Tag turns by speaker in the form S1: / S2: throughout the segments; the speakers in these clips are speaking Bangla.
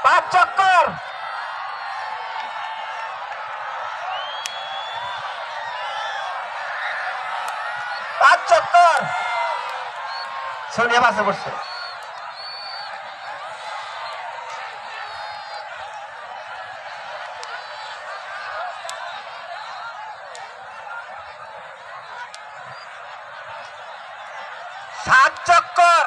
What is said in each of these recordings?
S1: 5 চক্কর, 5 চক্কর। সোনিয়া বাসে বসছে। 7 চক্কর,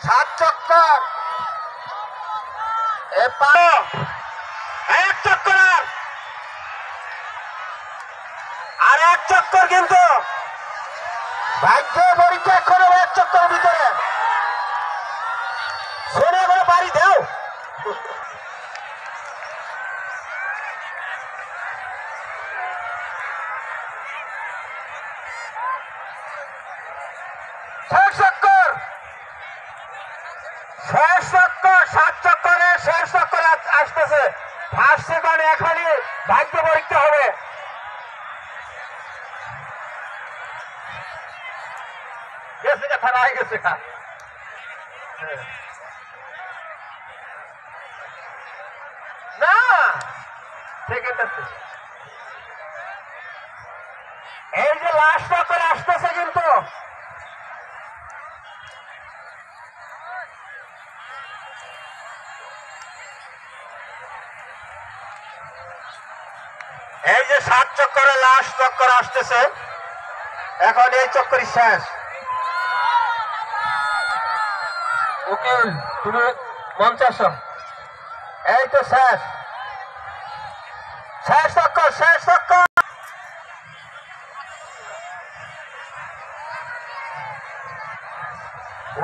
S1: 7 চক্কর। 1 চক্কর আর 1 চক্কর, কিন্তু ভাগ্য পরীক্ষা এখনো 1 চক্করের ভিতরে। সোনিয়া করে বাড়ি দেও। শেষ চক্কর, 7 চক্করে শেষ চক্কর আসতেছে। ফার্স্ট সেকেন্ড এখনই ভাগ্য পরীক্ষা হবে। গেছে কথা রায় গেছে না, সেকেন্ড আছে। এই যে লাস্ট চক্করে আসতেছে, কিন্তু এই যে 7 চক্করে লাস্ট চক্কর আসতেছে। এখন এই চক্করই শেষ। উকিল, তুমি মঞ্চে আসো। এই তো শেষ, শেষ চক্কর, শেষ চক্কর।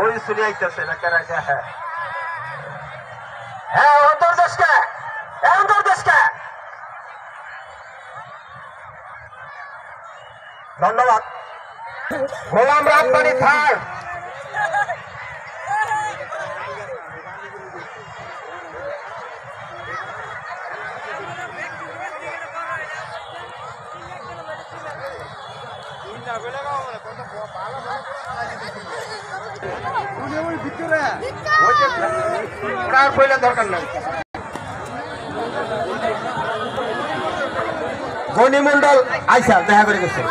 S1: ওই শুনে আইতেছে না কেন? হ্যাঁ হ্যাঁ, অন্তর্দেশকে, অন্তর্দেশকে ধন্যবাদ। গোলাম রাব্বানী থার্ড। দরকার নাই। গণি মন্ডল আইসা দেখা করে গেছে।